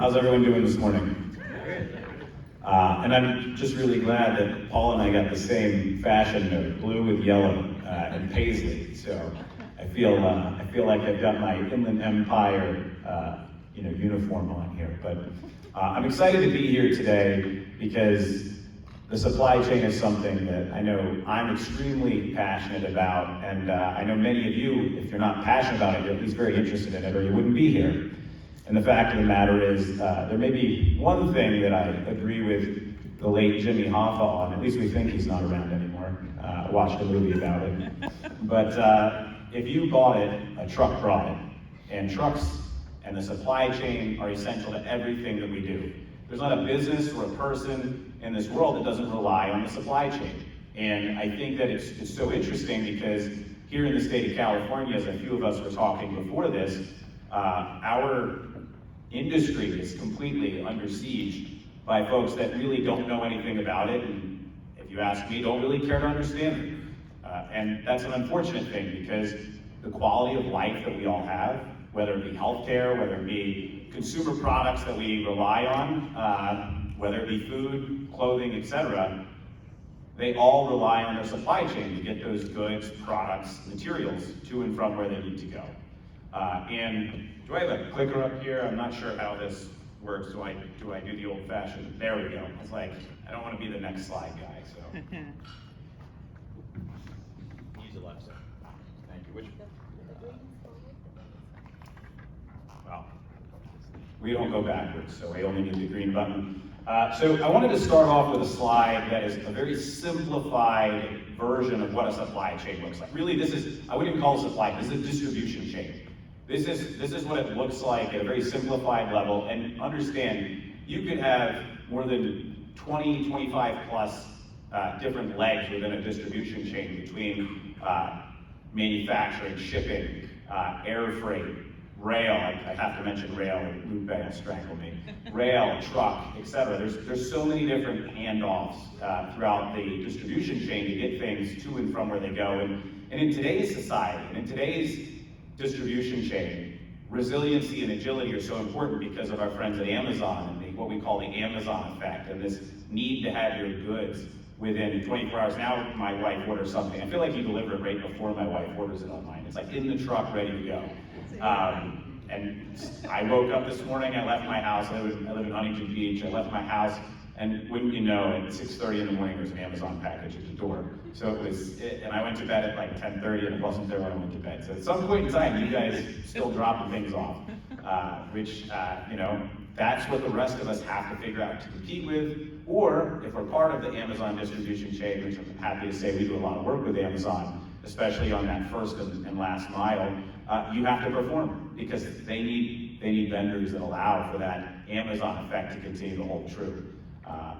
How's everyone doing this morning? And I'm just really glad that Paul and I got the same fashion note, blue with yellow and paisley. So I feel like I've got my Inland Empire uniform on here. But I'm excited to be here today because the supply chain is something that I know I'm extremely passionate about, and I know many of you, if you're not passionate about it, you're at least very interested in it, or you wouldn't be here. And the fact of the matter is, there may be one thing that I agree with the late Jimmy Hoffa on, at least we think he's not around anymore. I watched a movie about it. But if you bought it, a truck brought it. And trucks and the supply chain are essential to everything that we do. There's not a business or a person in this world that doesn't rely on the supply chain. And I think that it's so interesting because here in the state of California, as a few of us were talking before this, our industry is completely under siege by folks that really don't know anything about it, and if you ask me, don't really care to understand it. And that's an unfortunate thing because the quality of life that we all have, whether it be healthcare, whether it be consumer products that we rely on, whether it be food, clothing, etc., they all rely on their supply chain to get those goods, products, materials to and from where they need to go. And do I have a clicker up here? I'm not sure how this works. Do I do the old fashioned? There we go. It's like, I don't want to be the next slide guy, so. Use Alexa. Thank you. Which? Well, we don't go backwards, so we only need the green button. So I wanted to start off with a slide that is a very simplified version of what a supply chain looks like. Really, I wouldn't even call it supply, this is a distribution chain. This is what it looks like at a very simplified level, and understand, you could have more than 20, 25 plus different legs within a distribution chain between manufacturing, shipping, air freight, rail, I have to mention rail, Lupe will strangle me, rail, truck, etc. There's so many different handoffs throughout the distribution chain to get things to and from where they go. And in today's society, and in today's distribution chain, resiliency and agility are so important because of our friends at Amazon and what we call the Amazon effect, and this need to have your goods within 24 hours. Now my wife orders something, I feel like you deliver it right before my wife orders it online. It's like in the truck, ready to go. And I woke up this morning, I left my house, I live in Huntington Beach, I left my house, and wouldn't you know, at 6:30 in the morning, there's an Amazon package at the door. So and I went to bed at like 10:30, and it wasn't there when I went to bed. So at some point in time, you guys still dropping things off, which, that's what the rest of us have to figure out to compete with. Or if we're part of the Amazon distribution chain, which I'm happy to say we do a lot of work with Amazon, especially on that first and last mile, you have to perform because they need vendors that allow for that Amazon effect to continue to hold true.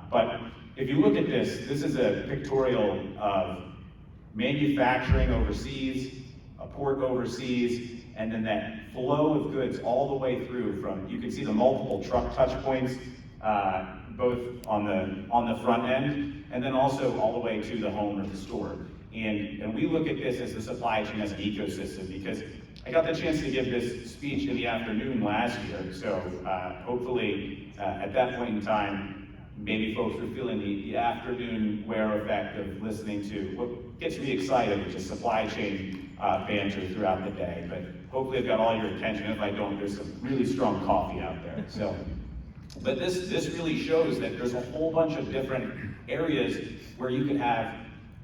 But if you look at this is a pictorial of manufacturing overseas, a port overseas, and then that flow of goods all the way through from, you can see the multiple truck touch points, both on the front end, and then also all the way to the home or the store. And we look at this as the supply chain as an ecosystem because I got the chance to give this speech in the afternoon last year, so hopefully at that point in time, maybe folks were feeling the afternoon wear effect of listening to what gets me excited, which is supply chain banter throughout the day. But hopefully I've got all your attention. If I don't, there's some really strong coffee out there. So, but this really shows that there's a whole bunch of different areas where you could have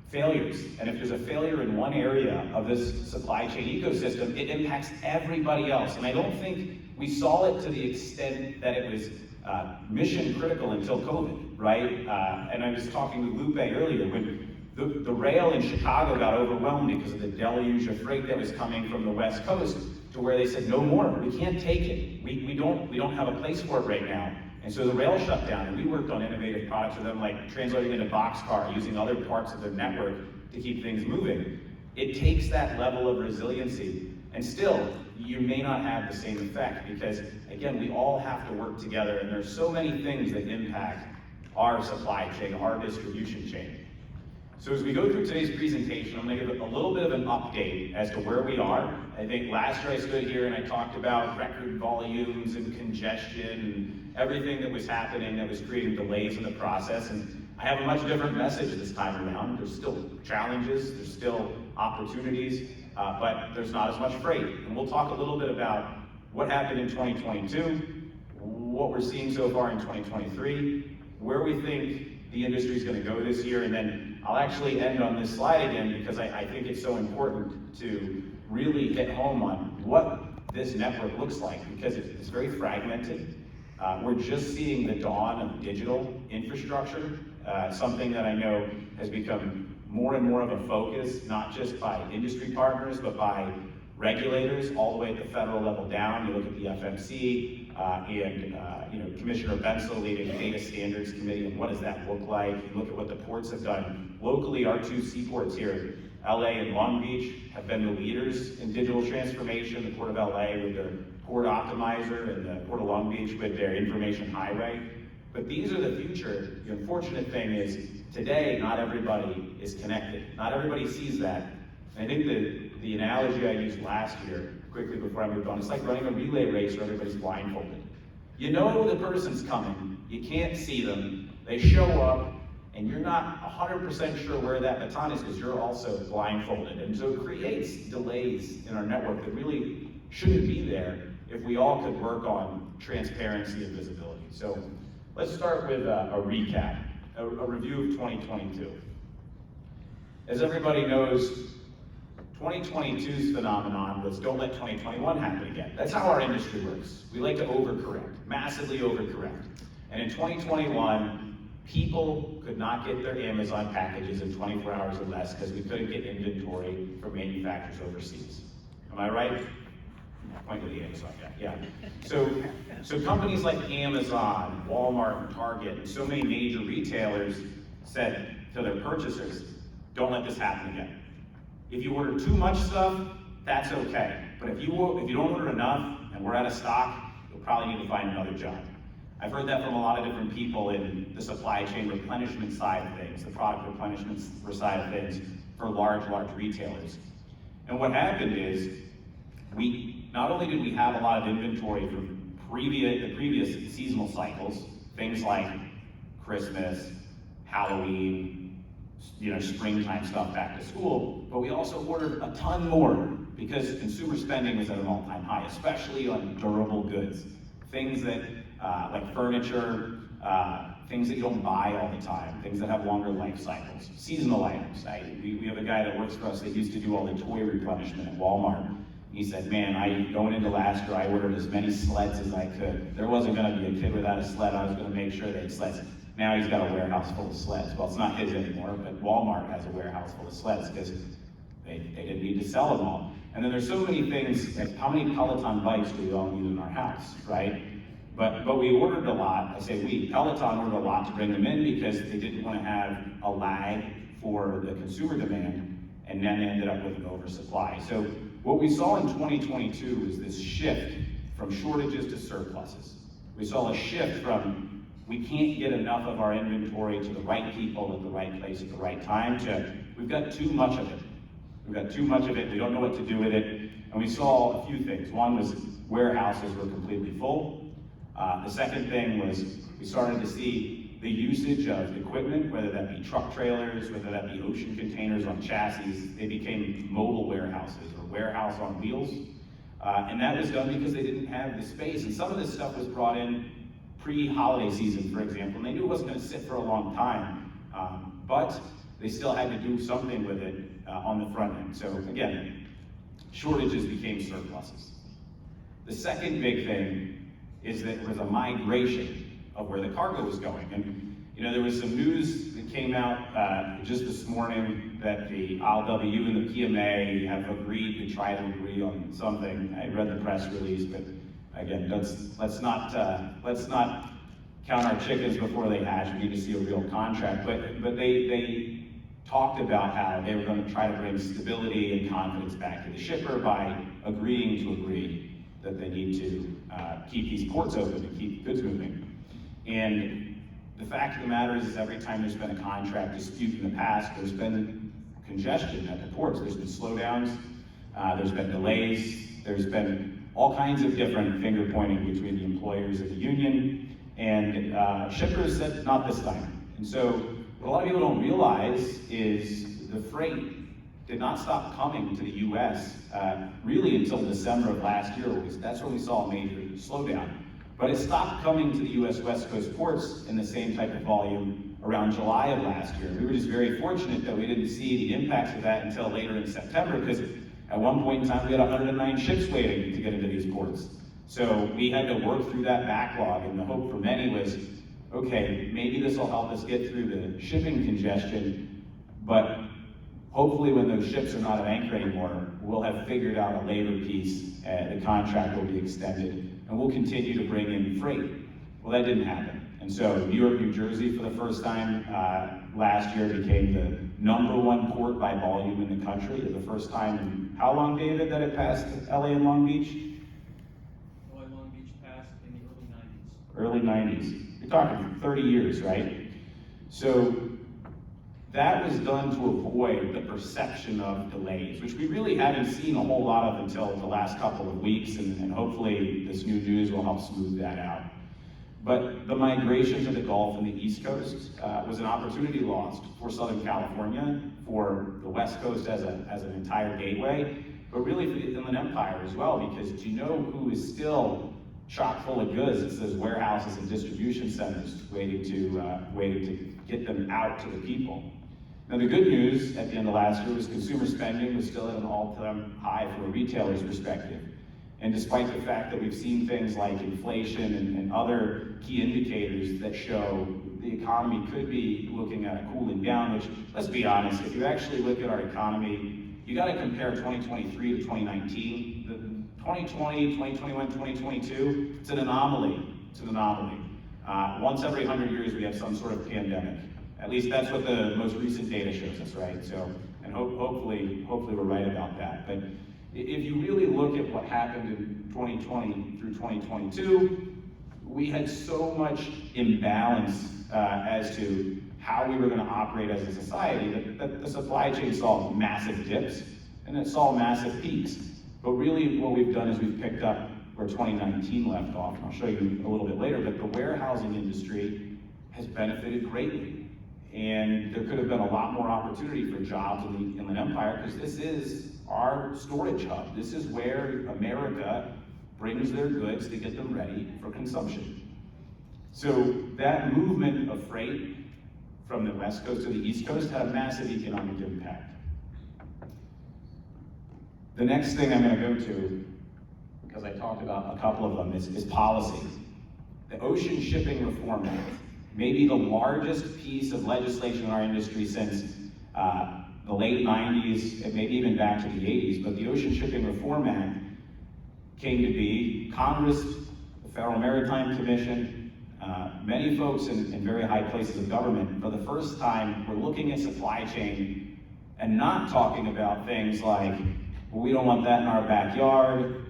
failures. And if there's a failure in one area of this supply chain ecosystem, it impacts everybody else. And I don't think we saw it to the extent that it was mission critical until COVID, right? And I was talking with Lupe earlier, when the rail in Chicago got overwhelmed because of the deluge of freight that was coming from the West Coast, to where they said, no more, we can't take it. We don't have a place for it right now. And so the rail shut down, and we worked on innovative products for them, like translating into boxcar, using other parts of their network to keep things moving. It takes that level of resiliency, and still, you may not have the same effect because, again, we all have to work together, and there's so many things that impact our supply chain, our distribution chain. So as we go through today's presentation, I'm going to give a little bit of an update as to where we are. I think last year I stood here and I talked about record volumes and congestion and everything that was happening that was creating delays in the process. And I have a much different message this time around. There's still challenges, there's still opportunities, but there's not as much freight. And we'll talk a little bit about what happened in 2022, what we're seeing so far in 2023, where we think the industry is going to go this year, and then I'll actually end on this slide again because I think it's so important to really hit home on what this network looks like, because it's very fragmented. We're just seeing the dawn of digital infrastructure, something that I know has become more and more of a focus, not just by industry partners, but by regulators all the way at the federal level down. You look at the FMC and Commissioner Bensel leading the Data Standards Committee, and what does that look like? You look at what the ports have done. Locally, our two seaports here, LA and Long Beach, have been the leaders in digital transformation. The Port of LA with their Port Optimizer and the Port of Long Beach with their Information Highway. But these are the future. The unfortunate thing is, today, not everybody is connected. Not everybody sees that. And I think the analogy I used last year, quickly before I moved on, it's like running a relay race where everybody's blindfolded. You know the person's coming, you can't see them, they show up, and you're not 100% sure where that baton is because you're also blindfolded. And so it creates delays in our network that really shouldn't be there if we all could work on transparency and visibility. So let's start with a recap, a review of 2022. As everybody knows, 2022's phenomenon was don't let 2021 happen again. That's how our industry works. We like to overcorrect, massively overcorrect. And in 2021, people could not get their Amazon packages in 24 hours or less because we couldn't get inventory from manufacturers overseas. Am I right? Point to the Amazon guy, yeah. So companies like Amazon, Walmart, and Target, and so many major retailers said to their purchasers, don't let this happen again. If you order too much stuff, that's okay. But if you don't order enough and we're out of stock, you'll probably need to find another job. I've heard that from a lot of different people in the supply chain replenishment side of things, the product replenishment side of things for large retailers. And what happened is, not only did we have a lot of inventory from the previous seasonal cycles, things like Christmas, Halloween, springtime stuff back to school, but we also ordered a ton more because consumer spending was at an all-time high, especially on durable goods. Things that, like furniture, things that you don't buy all the time, things that have longer life cycles, seasonal items. We have a guy that works for us that used to do all the toy replenishment at Walmart. He said, man, going into last year, I ordered as many sleds as I could. There wasn't gonna be a kid without a sled. I was gonna make sure they had sleds. Now he's got a warehouse full of sleds. Well, it's not his anymore, but Walmart has a warehouse full of sleds because they didn't need to sell them all. And then there's so many things, like how many Peloton bikes do we all use in our house, right? But we ordered a lot. I say we, Peloton ordered a lot to bring them in because they didn't want to have a lag for the consumer demand, and then they ended up with an oversupply. So what we saw in 2022 was this shift from shortages to surpluses. We saw a shift from we can't get enough of our inventory to the right people at the right place at the right time to we've got too much of it. We've got too much of it, we don't know what to do with it. And we saw a few things. One was warehouses were completely full. The second thing was we started to see the usage of equipment, whether that be truck trailers, whether that be ocean containers on chassis. They became mobile warehouses or warehouse on wheels. And that was done because they didn't have the space. And some of this stuff was brought in pre-holiday season, for example, and they knew it wasn't going to sit for a long time, but they still had to do something with it on the front end. So again, shortages became surpluses. The second big thing is that there was a migration of where the cargo was going. And there was some news that came out just this morning that the ILW and the PMA have agreed to try to agree on something. I read the press release, but again, let's not count our chickens before they hatch. We need to see a real contract. But they talked about how they were going to try to bring stability and confidence back to the shipper by agreeing to agree that they need to keep these ports open and keep goods moving. And the fact of the matter is every time there's been a contract dispute in the past, there's been congestion at the ports. There's been slowdowns, there's been delays, there's been all kinds of different finger pointing between the employers and the union, and shippers said not this time. And so what a lot of people don't realize is the freight did not stop coming to the US really until December of last year. That's when we saw a major slowdown. But it stopped coming to the US West Coast ports in the same type of volume around July of last year. We were just very fortunate that we didn't see the impacts of that until later in September, because at one point in time we had 109 ships waiting to get into these ports. So we had to work through that backlog, and the hope for many was, okay, maybe this will help us get through the shipping congestion, but hopefully when those ships are not at anchor anymore, we'll have figured out a labor piece, the contract will be extended, and we'll continue to bring in freight. Well, that didn't happen. And so New York, New Jersey, for the first time last year, became the #1 port by volume in the country. For the first time in how long, David, that it passed LA and Long Beach? LA and Long Beach passed in the Early early 90s. 90s. You're talking 30 years, right? So that was done to avoid the perception of delays, which we really haven't seen a whole lot of until the last couple of weeks, and hopefully this new news will help smooth that out. But the migration to the Gulf and the East Coast was an opportunity lost for Southern California, for the West Coast as an entire gateway, but really for the Inland Empire as well, because do you know who is still chock full of goods? It's those warehouses and distribution centers waiting to get them out to the people. Now, the good news at the end of last year was consumer spending was still at an all-time high from a retailer's perspective. And despite the fact that we've seen things like inflation and other key indicators that show the economy could be looking at a cooling down, which, let's be honest, if you actually look at our economy, you gotta compare 2023 to 2019. The 2020, 2021, 2022, it's an anomaly. It's an anomaly. Once every 100 years, we have some sort of pandemic. At least that's what the most recent data shows us, right? So, and hopefully we're right about that. But if you really look at what happened in 2020 through 2022, we had so much imbalance as to how we were going to operate as a society that the supply chain saw massive dips and it saw massive peaks. But really what we've done is we've picked up where 2019 left off, and I'll show you a little bit later, but the warehousing industry has benefited greatly. And there could have been a lot more opportunity for jobs in the Inland Empire, because this is our storage hub. This is where America brings their goods to get them ready for consumption. So that movement of freight from the West Coast to the East Coast had a massive economic impact. The next thing I'm going to go to, because I talked about a couple of them, is policy. The Ocean Shipping Reform Act may be the largest piece of legislation in our industry since the late 90s, and maybe even back to the 80s, but the Ocean Shipping Reform Act came to be. Congress, the Federal Maritime Commission, many folks in very high places of government, for the first time, were looking at supply chain and not talking about things like, well, we don't want that in our backyard,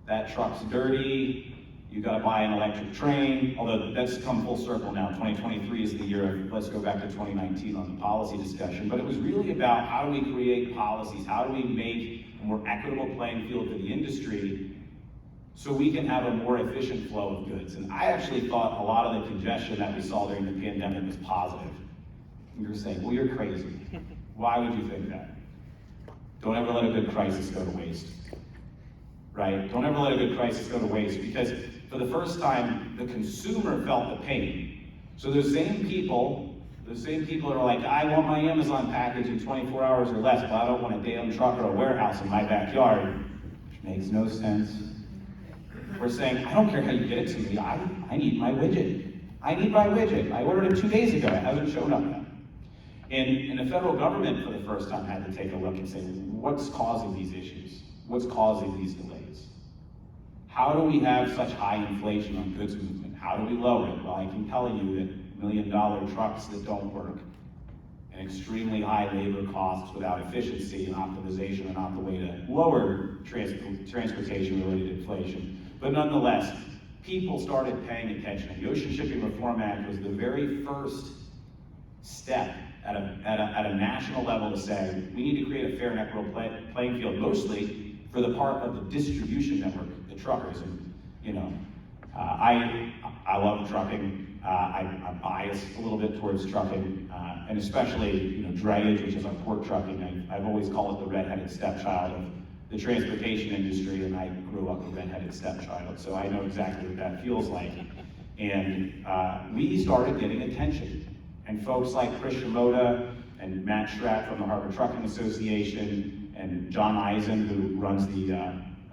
that truck's dirty, you gotta buy an electric train, although that's come full circle now. 2023 is the year of, let's go back to 2019 on the policy discussion. But it was really about how do we create policies, how do we make a more equitable playing field for the industry so we can have a more efficient flow of goods. And I actually thought a lot of the congestion that we saw during the pandemic was positive. And you're saying, well, you're crazy. Why would you think that? Don't ever let a good crisis go to waste, right? Don't ever let a good crisis go to waste, because for the first time, the consumer felt the pain. So those same people that are like, I want my Amazon package in 24 hours or less, but I don't want a damn truck or a warehouse in my backyard, which makes no sense. We're saying, I don't care how you get it to me, I need my widget. I need my widget. I ordered it 2 days ago, it hasn't shown up yet. And the federal government, for the first time, had to take a look and say, what's causing these issues? What's causing these delays? How do we have such high inflation on goods movement? How do we lower it? Well, I can tell you that $1 million trucks that don't work and extremely high labor costs without efficiency and optimization are not the way to lower transportation-related inflation. But nonetheless, people started paying attention. The Ocean Shipping Reform Act was the very first step at a national level to say, we need to create a fair and equitable playing field, mostly for the part of the distribution network, the truckers. And I love trucking. I'm biased a little bit towards trucking, and especially drayage, which is our port trucking. I've always called it the redheaded stepchild of the transportation industry, and I grew up a redheaded stepchild, so I know exactly what that feels like. And we started getting attention. And folks like Chris Shimoda and Matt Schratt from the Harbor Trucking Association and John Eisen, who runs the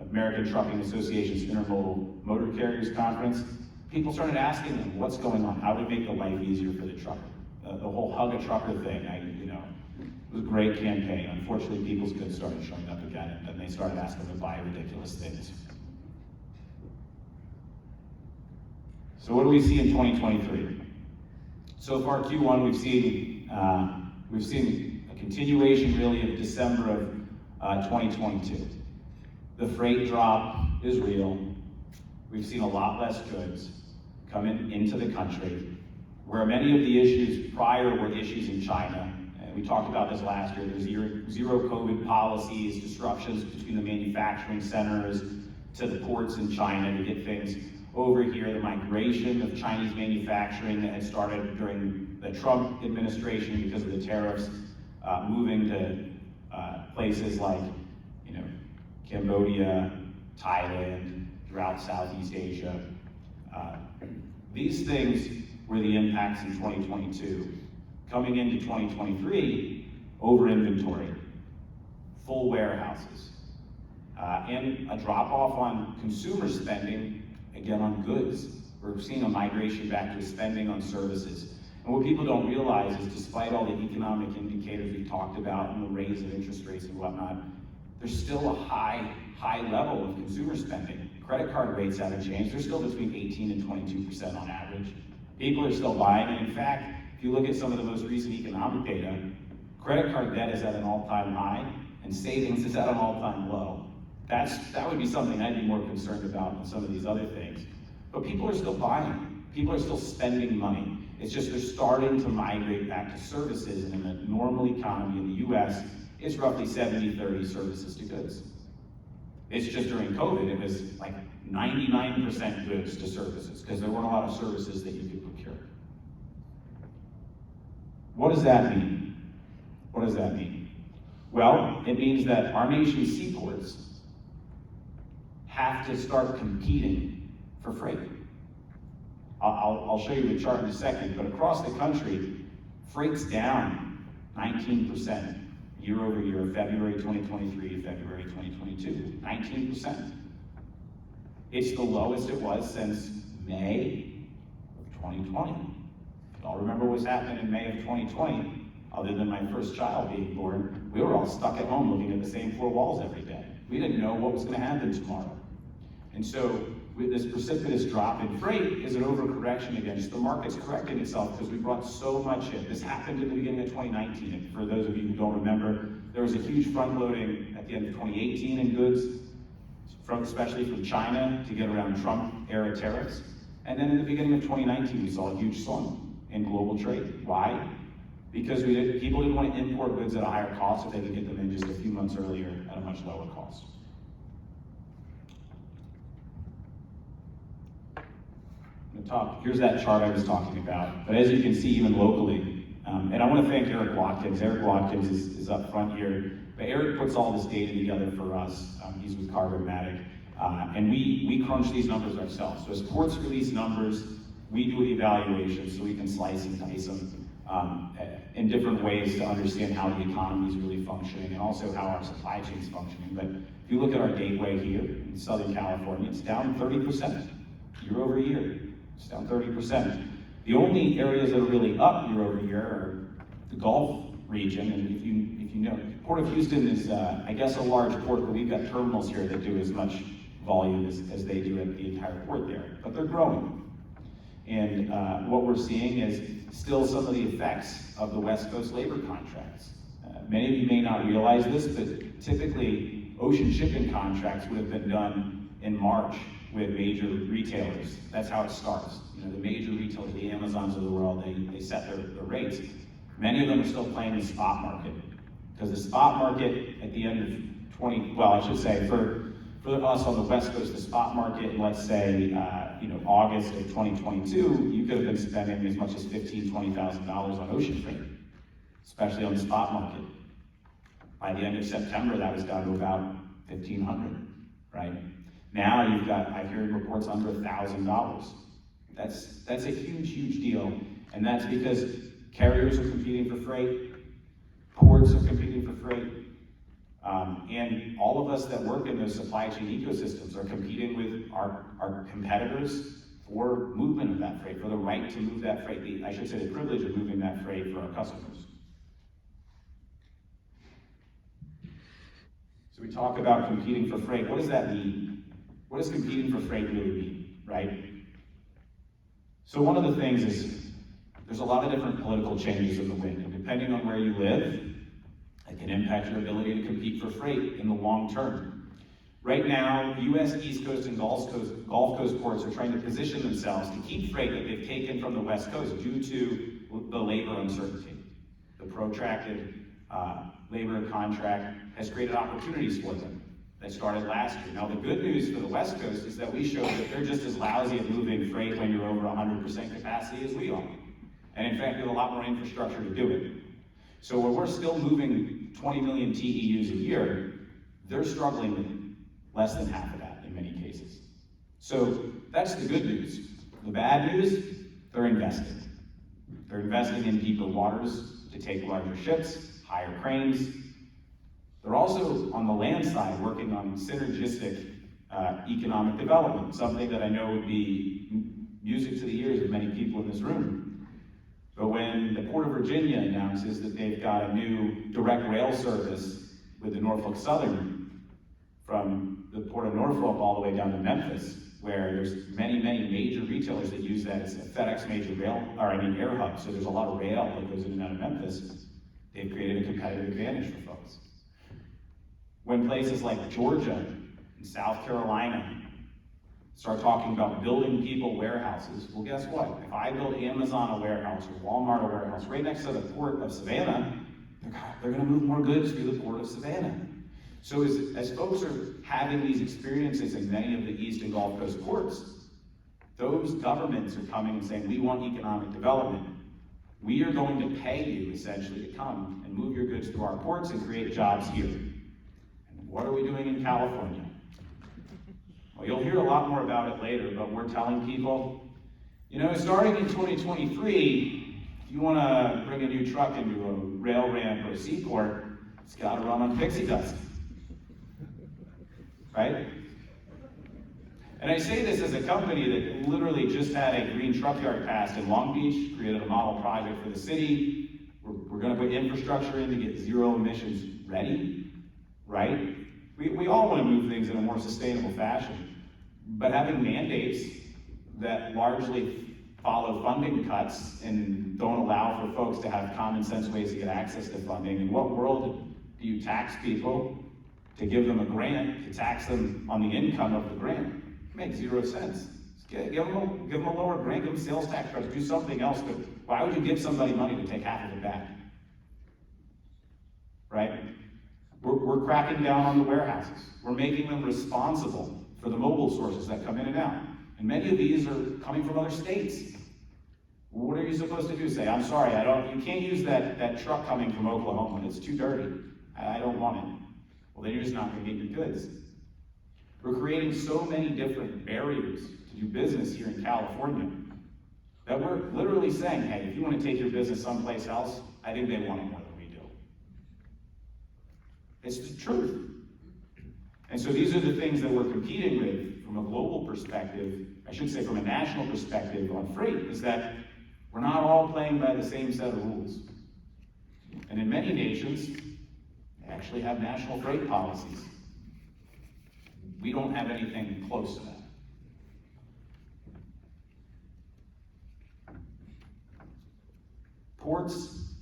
American Trucking Association's Intermodal Motor Carriers Conference, people started asking them, what's going on? How do we make the life easier for the trucker? The whole Hug a Trucker thing, it was a great campaign. Unfortunately, people's goods started showing up again, and they started asking them to buy ridiculous things. So what do we see in 2023? So far, Q1, we've seen a continuation really of December of 2022. The freight drop is real. We've seen a lot less goods coming into the country, where many of the issues prior were issues in China. And we talked about this last year. There's zero COVID policies, disruptions between the manufacturing centers to the ports in China to get things over here, the migration of Chinese manufacturing that had started during the Trump administration because of the tariffs, moving to places like Cambodia, Thailand, throughout Southeast Asia. These things were the impacts in 2022. Coming into 2023, over inventory, full warehouses, and a drop off on consumer spending. Again, on goods, we're seeing a migration back to spending on services. And what people don't realize is despite all the economic indicators we talked about and the raise of interest rates and whatnot, there's still a high level of consumer spending. Credit card rates haven't changed. They're still between 18 and 22% on average. People are still buying, and in fact, if you look at some of the most recent economic data, credit card debt is at an all-time high, and savings is at an all-time low. That would be something I'd be more concerned about than some of these other things. But people are still buying. People are still spending money. It's just they're starting to migrate back to services, and in a normal economy in the US, it's roughly 70-30 services to goods. It's just during COVID, it was like 99% goods to services, because there weren't a lot of services that you could procure. What does that mean? What does that mean? Well, it means that our nation's seaports have to start competing for freight. I'll show you the chart in a second, but across the country, freight's down 19% year over year, February 2023 to February 2022, 19%. It's the lowest it was since May of 2020. Y'all remember what's happened in May of 2020? Other than my first child being born, we were all stuck at home looking at the same four walls every day. We didn't know what was going to happen tomorrow. And so with this precipitous drop in freight is an overcorrection against the market's correcting itself because we brought so much in. This happened in the beginning of 2019. And for those of you who don't remember, there was a huge front loading at the end of 2018 in goods, especially from China to get around Trump-era tariffs. And then in the beginning of 2019, we saw a huge slump in global trade. Why? Because people didn't want to import goods at a higher cost if they could get them in just a few months earlier at a much lower cost. Here's that chart I was talking about. But as you can see, even locally, and I want to thank Eric Watkins. Eric Watkins is up front here. But Eric puts all this data together for us. He's with Cargomatic. And we crunch these numbers ourselves. So as ports release numbers, we do evaluations so we can slice and dice them in different ways to understand how the economy is really functioning and also how our supply chain is functioning. But if you look at our gateway here in Southern California, it's down 30% year over year. It's down 30%. The only areas that are really up year over year are the Gulf region, and if you know, Port of Houston is, I guess, a large port, but we've got terminals here that do as much volume as they do at the entire port there, but they're growing. And what we're seeing is still some of the effects of the West Coast labor contracts. Many of you may not realize this, but typically ocean shipping contracts would have been done in March with major retailers. That's how it starts. You know, the major retailers, the Amazons of the world, they set their rates. Many of them are still playing the spot market, because the spot market at the end of for us on the West Coast, the spot market, let's say, August of 2022, you could have been spending as much as $15,000, $20,000 on ocean freight, especially on the spot market. By the end of September, that was down to about $1,500, right? Now I'm hearing reports under $1,000. That's a huge, huge deal, and that's because carriers are competing for freight, ports are competing for freight, and all of us that work in those supply chain ecosystems are competing with our competitors for movement of that freight, for the right to move that freight, the privilege of moving that freight for our customers. So we talk about competing for freight. What does that mean? What does competing for freight really mean, right? So one of the things is there's a lot of different political changes in the wind, and depending on where you live, it can impact your ability to compete for freight in the long term. Right now, U.S. East Coast and Gulf Coast ports are trying to position themselves to keep freight that they've taken from the West Coast due to the labor uncertainty. The protracted labor contract has created opportunities for them that started last year. Now, the good news for the West Coast is that we showed that they're just as lousy at moving freight when you're over 100% capacity as we are. And in fact, we have a lot more infrastructure to do it. So where we're still moving 20 million TEUs a year, they're struggling with less than half of that in many cases. So that's the good news. The bad news, they're investing. They're investing in deeper waters to take larger ships, higher cranes. They're also, on the land side, working on synergistic economic development, something that I know would be music to the ears of many people in this room. But when the Port of Virginia announces that they've got a new direct rail service with the Norfolk Southern from the Port of Norfolk all the way down to Memphis, where there's many, many major retailers that use that as a FedEx major air hub, so there's a lot of rail that goes in and out of Memphis, they've created a competitive advantage for folks. When places like Georgia and South Carolina start talking about building people warehouses, well, guess what? If I build Amazon a warehouse or Walmart a warehouse right next to the Port of Savannah, they're gonna move more goods through the Port of Savannah. So as folks are having these experiences in many of the East and Gulf Coast ports, those governments are coming and saying, we want economic development. We are going to pay you, essentially, to come and move your goods through our ports and create jobs here. And what are we doing in California? Well, you'll hear a lot more about it later, but we're telling people, starting in 2023, if you want to bring a new truck into a rail ramp or a seaport, it's got to run on pixie dust, right? And I say this as a company that literally just had a green truck yard passed in Long Beach, created a model project for the city. We're going to put infrastructure in to get zero emissions ready, right? We all want to move things in a more sustainable fashion. But having mandates that largely follow funding cuts and don't allow for folks to have common sense ways to get access to funding, in what world do you tax people to give them a grant, to tax them on the income of the grant? It makes zero sense. Give them a lower grant, give them sales tax credits, do something else, but why would you give somebody money to take half of it back? Right? We're cracking down on the warehouses. We're making them responsible for the mobile sources that come in and out. And many of these are coming from other states. What are you supposed to do? Say, I'm sorry, you can't use that truck coming from Oklahoma, it's too dirty. I don't want it. Well, then you're just not gonna get your goods. We're creating so many different barriers to do business here in California that we're literally saying, hey, if you want to take your business someplace else, I think they want it more than we do. It's the truth. And so these are the things that we're competing with from a global perspective, I should say from a national perspective on freight, is that we're not all playing by the same set of rules. And in many nations, they actually have national freight policies. We don't have anything close to that. Ports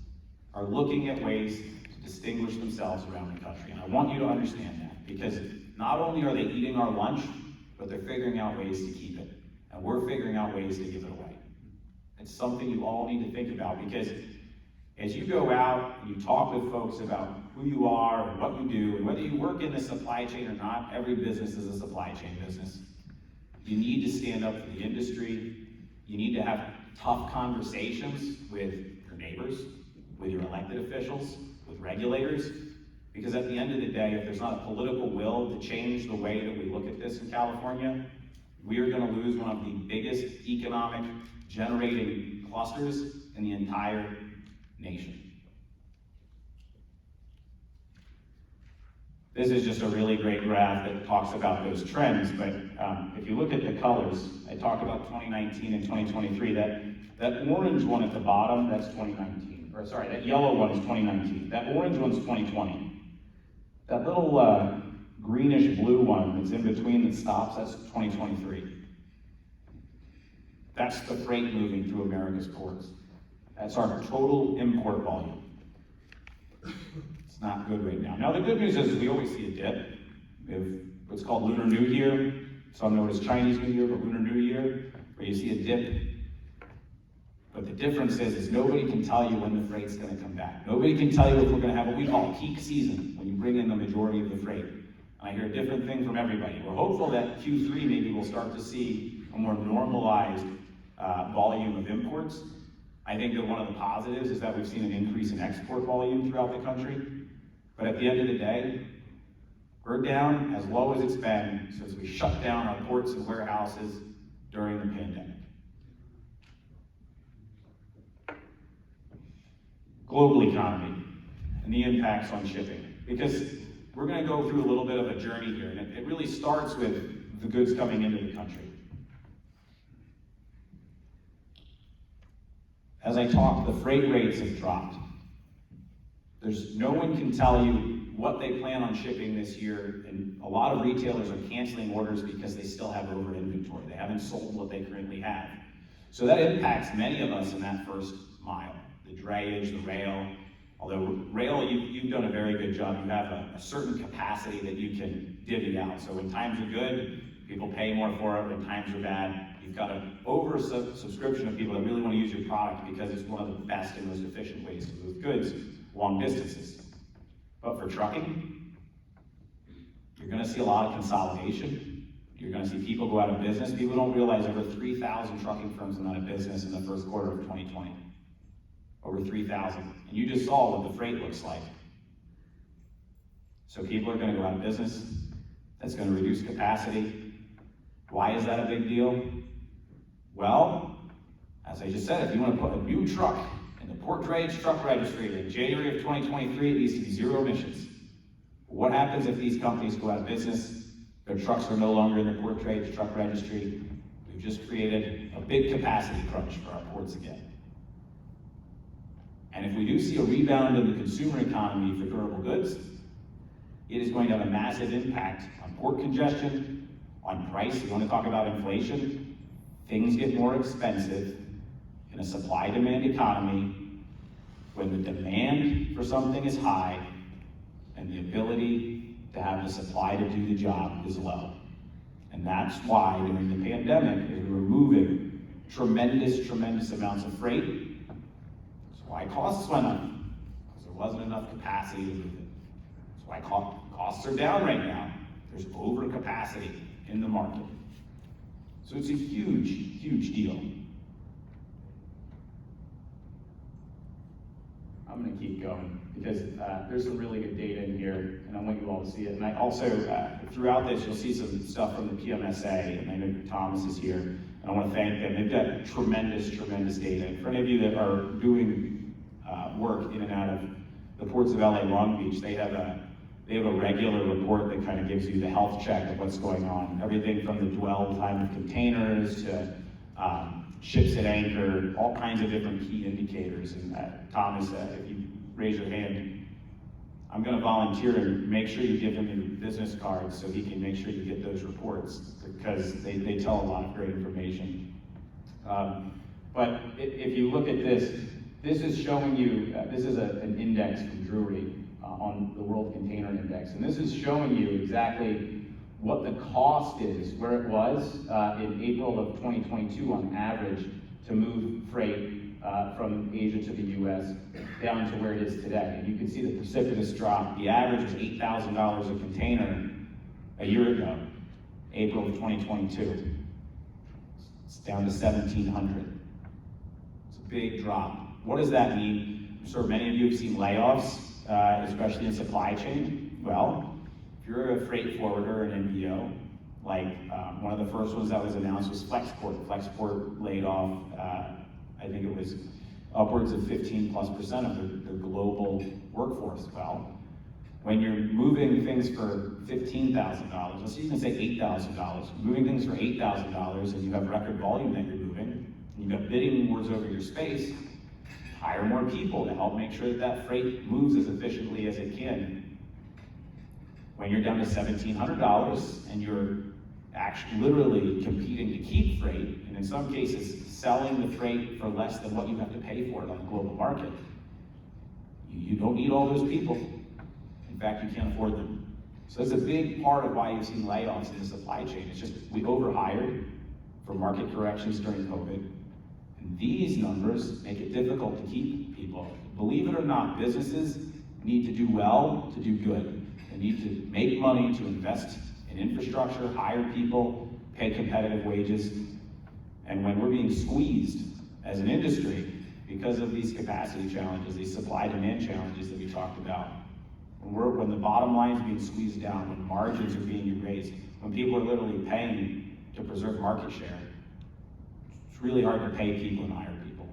are looking at ways to distinguish themselves around the country. And I want you to understand that, because not only are they eating our lunch, but they're figuring out ways to keep it. And we're figuring out ways to give it away. It's something you all need to think about, because as you go out and you talk with folks about who you are and what you do, and whether you work in the supply chain or not, every business is a supply chain business. You need to stand up for the industry. You need to have tough conversations with your neighbors, with your elected officials, with regulators, because at the end of the day, if there's not a political will to change the way that we look at this in California, we are going to lose one of the biggest economic generating clusters in the entire nation. This is just a really great graph that talks about those trends, but if you look at the colors, I talk about 2019 and 2023, that orange one at the bottom, that's 2019, or sorry, that yellow one is 2019, that orange one's 2020. That little greenish blue one that's in between that stops, that's 2023. That's the freight moving through America's ports. That's our total import volume. It's not good right now. Now the good news is we always see a dip. We have what's called Lunar New Year. Some know it as Chinese New Year, but Lunar New Year, where you see a dip. But the difference is nobody can tell you when the freight's gonna come back. Nobody can tell you if we're gonna have what we call peak season, when you bring in the majority of the freight. And I hear a different thing from everybody. We're hopeful that Q3 maybe we'll start to see a more normalized volume of imports. I think that one of the positives is that we've seen an increase in export volume throughout the country. But at the end of the day, we're down as low as it's been since we shut down our ports and warehouses during the pandemic. Global economy and the impacts on shipping. Because we're going to go through a little bit of a journey here, and it really starts with the goods coming into the country. As I talk, the freight rates have dropped. No one can tell you what they plan on shipping this year, and a lot of retailers are canceling orders because they still have over inventory. They haven't sold what they currently have. So that impacts many of us in that first mile. The drayage, the rail. Although rail, you've done a very good job. You have a certain capacity that you can divvy out. So when times are good, people pay more for it. When times are bad, you've got an over-subscription of people that really want to use your product because it's one of the best and most efficient ways to move goods long distances. But for trucking, you're going to see a lot of consolidation. You're going to see people go out of business. People don't realize over 3,000 trucking firms went out of business in the first quarter of 2020. Over 3,000. And you just saw what the freight looks like. So people are going to go out of business. That's going to reduce capacity. Why is that a big deal? Well, as I just said, if you want to put a new truck in the port drayage truck registry in January of 2023, it needs to be zero emissions. What happens if these companies go out of business? Their trucks are no longer in the port drayage truck registry. We've just created a big capacity crunch for our ports again. And if we do see a rebound in the consumer economy for durable goods, it is going to have a massive impact on port congestion, on price. You want to talk about inflation? Things get more expensive in a supply-demand economy when the demand for something is high and the ability to have the supply to do the job is low. And that's why during the pandemic, we were moving tremendous amounts of freight. That's why costs went up, because there wasn't enough capacity to move it. That's why costs are down right now. There's overcapacity in the market. So it's a huge deal. I'm going to keep going because there's some really good data in here, and I want you all to see it. And I also, throughout this, you'll see some stuff from the PMSA, and I know Thomas is here, and I want to thank them. They've got tremendous data. For any of you that are doing work in and out of the ports of LA, Long Beach, they have a regular report that kind of gives you the health check of what's going on. Everything from the dwell time of containers to ships at anchor, all kinds of different key indicators. And Thomas, if you raise your hand, I'm going to volunteer and make sure you give him your business cards so he can make sure you get those reports, because they tell a lot of great information. But if you look at this, this is showing you, this is an index from Drury on the World Container Index, and this is showing you exactly what the cost is, where it was in April of 2022 on average to move freight from Asia to the US down to where it is today. And you can see the precipitous drop. The average was $8,000 a container a year ago, April of 2022. It's down to $1,700. It's a big drop. What does that mean? I'm sure many of you have seen layoffs, especially in supply chain. Well, if you're a freight forwarder, an MPO, like one of the first ones that was announced was Flexport. Flexport laid off, I think it was upwards of 15+% of their global workforce. Well, when you're moving things for $15,000, let's even say $8,000, moving things for $8,000 and you have record volume that you're moving, and you've got bidding wars over your space, hire more people to help make sure that that freight moves as efficiently as it can. When you're down to $1,700 and you're actually literally competing to keep freight, and in some cases selling the freight for less than what you have to pay for it on the global market, you don't need all those people. In fact, you can't afford them. So it's a big part of why you've seen layoffs in the supply chain. It's just we overhired for market corrections during COVID. And these numbers make it difficult to keep people. Believe it or not, businesses need to do well to do good. They need to make money to invest in infrastructure, hire people, pay competitive wages. And when we're being squeezed as an industry because of these capacity challenges, these supply-demand challenges that we talked about, when the bottom line is being squeezed down, when margins are being erased, when people are literally paying to preserve market share, it's really hard to pay people and hire people.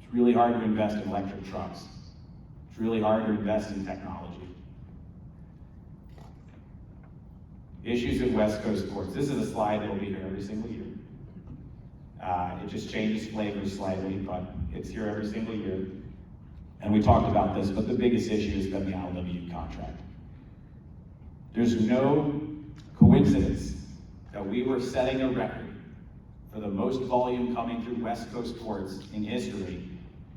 It's really hard to invest in electric trucks. It's really hard to invest in technology. Issues at West Coast ports. This is a slide that will be here every single year. It just changes flavors slightly, but it's here every single year. And we talked about this, but the biggest issue has been the ILWU contract. There's no coincidence that we were setting a record for the most volume coming through West Coast ports in history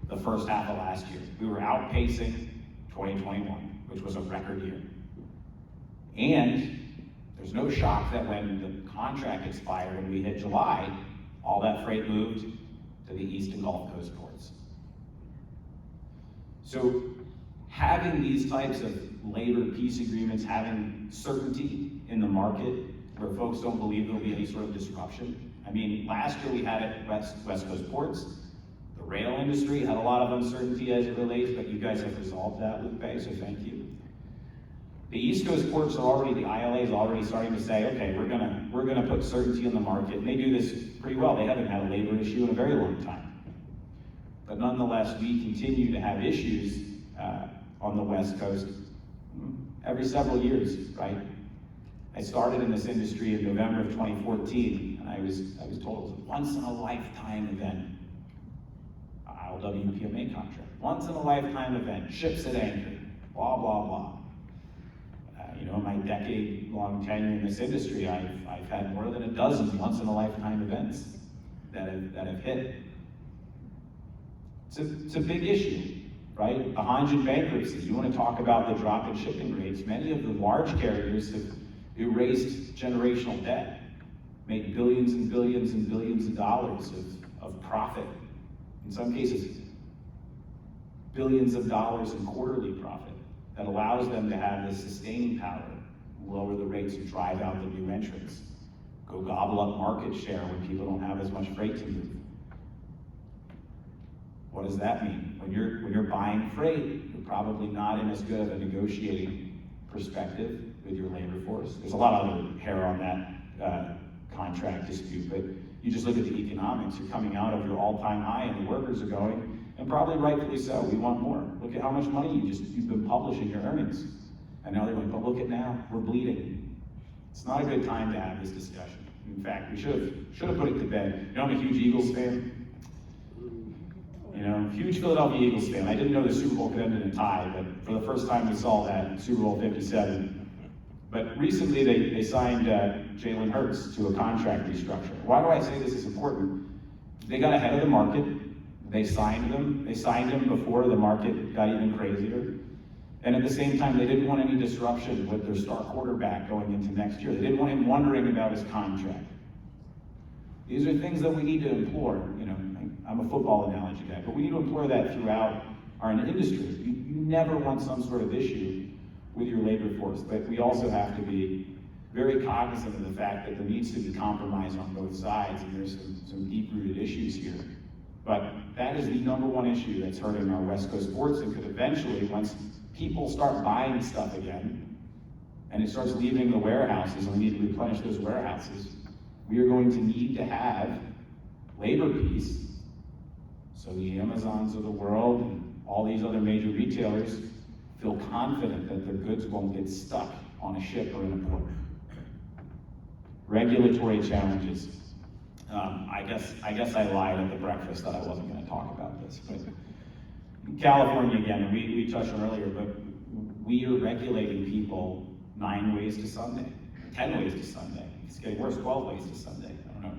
the first half of last year. We were outpacing 2021, which was a record year. And there's no shock that when the contract expired and we hit July, all that freight moved to the East and Gulf Coast ports. So having these types of labor peace agreements, having certainty in the market where folks don't believe there'll be any sort of disruption. I mean, last year we had it at West Coast ports. The rail industry had a lot of uncertainty as it relates, but you guys have resolved that, Luke Bay, so thank you. The East Coast ports are already, the ILA is already starting to say, okay, we're gonna put certainty in the market, and they do this pretty well. They haven't had a labor issue in a very long time. But nonetheless, we continue to have issues on the West Coast every several years, right? I started in this industry in November of 2014, and I was told it was a once-in-a-lifetime event. ILWU PMA contract, once-in-a-lifetime event, ships at anchor, blah, blah, blah. You know, in my decade-long tenure in this industry, I've had more than a dozen once-in-a-lifetime events that have hit. It's a big issue, right? The Hanjin bankruptcy, you want to talk about the drop in shipping rates. Many of the large carriers have erased generational debt, made billions and billions and billions of dollars of profit. In some cases, billions of dollars in quarterly profit that allows them to have this sustaining power, lower the rates and drive out the new entrants, go gobble up market share when people don't have as much freight to move. What does that mean? When you're buying freight, you're probably not in as good of a negotiating perspective with your labor force. There's a lot of other hair on that contract dispute, but you just look at the economics. You're coming out of your all-time high, and the workers are going, and probably rightfully so. We want more. Look at how much money you've been publishing your earnings, and now they're going, but look at now, we're bleeding. It's not a good time to have this discussion. In fact, we should have put it to bed. You know, I'm a huge Eagles fan. You know, huge Philadelphia Eagles fan. I didn't know the Super Bowl could end in a tie, but for the first time we saw that, Super Bowl 57. But recently they signed Jalen Hurts to a contract restructure. Why do I say this is important? They got ahead of the market. They signed him. They signed him before the market got even crazier. And at the same time, they didn't want any disruption with their star quarterback going into next year. They didn't want him wondering about his contract. These are things that we need to implore. You know, I'm a football analogy guy, but we need to implore that throughout our industry. You never want some sort of issue with your labor force, but we also have to be very cognizant of the fact that there needs to be compromise on both sides, and there's some deep-rooted issues here. But that is the number one issue that's hurting our West Coast sports, and could eventually, once people start buying stuff again, and it starts leaving the warehouses, and we need to replenish those warehouses, we are going to need to have labor peace, so the Amazons of the world and all these other major retailers feel confident that their goods won't get stuck on a ship or in a port. Regulatory challenges. I guess I lied at the breakfast that I wasn't going to talk about this, but in California again, and we touched on earlier, but we are regulating people 9 ways to Sunday, 10 ways to Sunday. It's getting worse, 12 ways to Sunday. I don't know.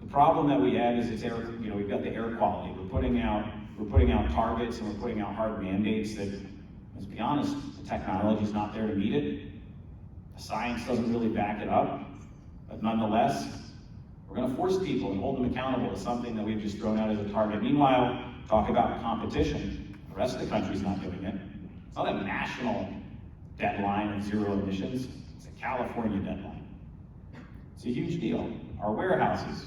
The problem that we have is it's air. You know, we've got the air quality. We're putting out targets and we're putting out hard mandates that, let's be honest, the technology's not there to meet it. The science doesn't really back it up. But nonetheless, we're going to force people and hold them accountable to something that we've just thrown out as a target. Meanwhile, talk about competition. The rest of the country's not doing it. It's not a national deadline of zero emissions. It's a California deadline. It's a huge deal. Our warehouses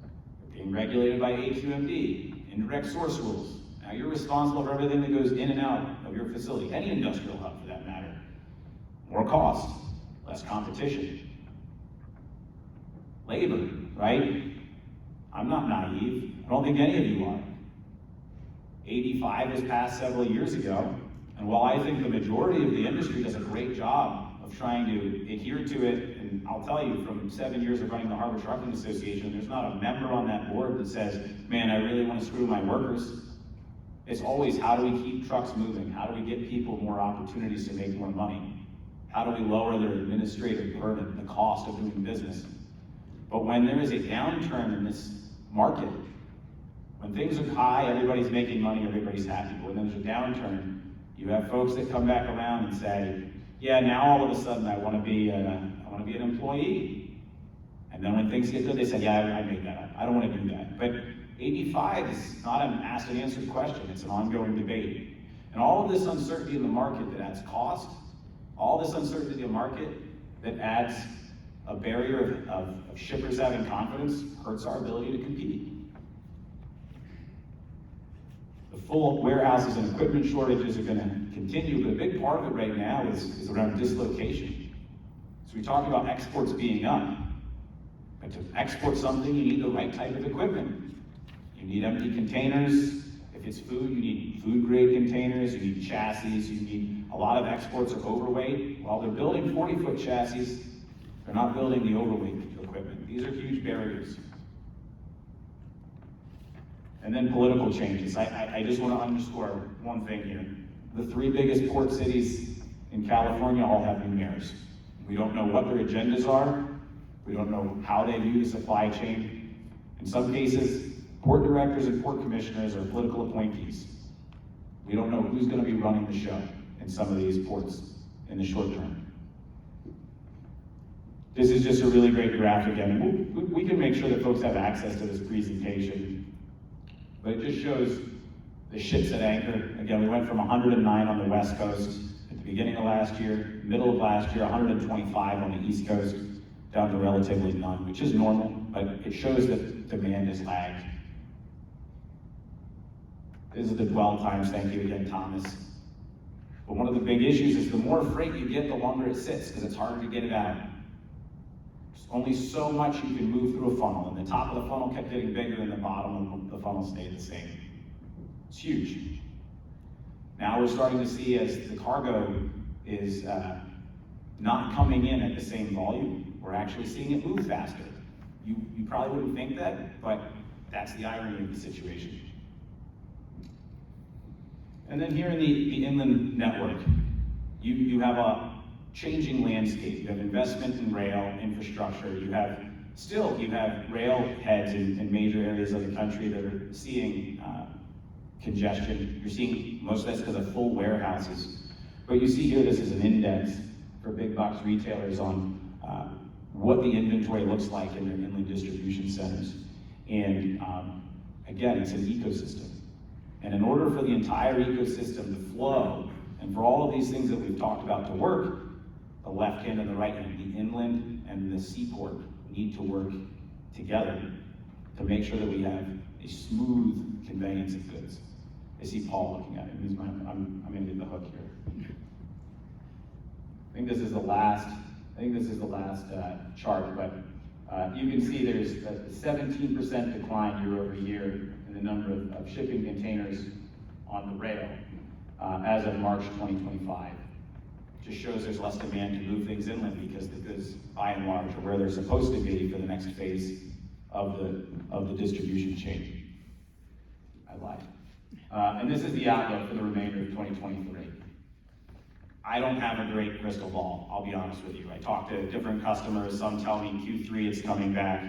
are being regulated by AQMD, indirect source rules. Now you're responsible for everything that goes in and out of your facility, any industrial hub for that matter. More cost, less competition. Labor, right? I'm not naive. I don't think any of you are. AB 5 was passed several years ago, and while I think the majority of the industry does a great job of trying to adhere to it, and I'll tell you, from 7 years of running the Harbor Trucking Association, there's not a member on that board that says, man, I really want to screw my workers. It's always, how do we keep trucks moving? How do we get people more opportunities to make more money? How do we lower their administrative burden, the cost of doing business? But when there is a downturn in this market, when things are high, everybody's making money, everybody's happy. But when there's a downturn, you have folks that come back around and say, yeah, now all of a sudden I want to be an employee. And then when things get good, they say, yeah, I made that up. I don't want to do that. But AB 5 is not an asked and answered question. It's an ongoing debate. And all of this uncertainty in the market that adds cost, all this uncertainty in the market that adds a barrier of shippers having confidence, hurts our ability to compete. The full warehouses and equipment shortages are going to continue, but a big part of it right now is around dislocation. So we talk about exports being up, but to export something, you need the right type of equipment. You need empty containers. If it's food, you need food-grade containers, you need chassis, you need, a lot of exports are overweight. While they're building 40-foot chassis, they're not building the overweight equipment. These are huge barriers. And then political changes. I just want to underscore one thing here. The 3 biggest port cities in California all have new mayors. We don't know what their agendas are. We don't know how they view the supply chain. In some cases, port directors and port commissioners are political appointees. We don't know who's going to be running the show in some of these ports in the short term. This is just a really great graphic, and we can make sure that folks have access to this presentation. But it just shows the ships at anchor. Again, we went from 109 on the West Coast at the beginning of last year, middle of last year, 125 on the East Coast, down to relatively none, which is normal, but it shows that demand has lagged. This is the dwell times, thank you again, Thomas. But one of the big issues is the more freight you get, the longer it sits, because it's harder to get it out. There's only so much you can move through a funnel, and the top of the funnel kept getting bigger and the bottom of the funnel stayed the same. It's huge. Now we're starting to see, as the cargo is not coming in at the same volume, we're actually seeing it move faster. You probably wouldn't think that, but that's the irony of the situation. And then here in the inland network, you have a changing landscape. You have investment in rail infrastructure. You have rail heads in major areas of the country that are seeing congestion. You're seeing most of that's because of full warehouses. But you see here, this is an index for big box retailers on what the inventory looks like in their inland distribution centers. And again, it's an ecosystem. And in order for the entire ecosystem to flow, and for all of these things that we've talked about to work, the left hand and the right hand, the inland and the seaport need to work together to make sure that we have a smooth conveyance of goods. I see Paul looking at it. I'm going to get the hook here. I think this is the last chart, but you can see there's a 17% decline year over year in the number of shipping containers on the rail as of March 2025. Just shows there's less demand to move things inland because the goods, by and large, are where they're supposed to be for the next phase of the distribution chain. I lied. And this is the outlook for the remainder of 2023. I don't have a great crystal ball, I'll be honest with you. I talk to different customers, some tell me Q3 it's coming back,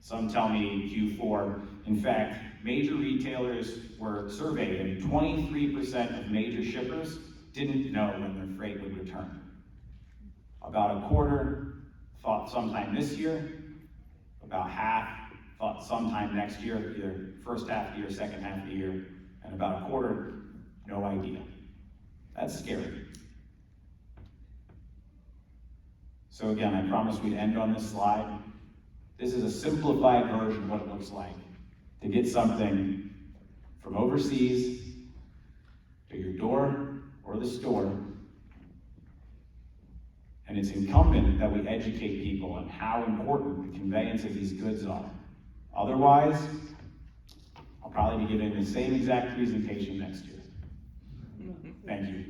some tell me Q4. In fact, major retailers were surveyed and 23% of major shippers didn't know when their freight would return. About a quarter thought sometime this year, about half thought sometime next year, either first half of the year, second half of the year, and about a quarter, no idea. That's scary. So again, I promised we'd end on this slide. This is a simplified version of what it looks like to get something from overseas to your door or the store. And it's incumbent that we educate people on how important the conveyance of these goods are. Otherwise, I'll probably be giving the same exact presentation next year. Thank you.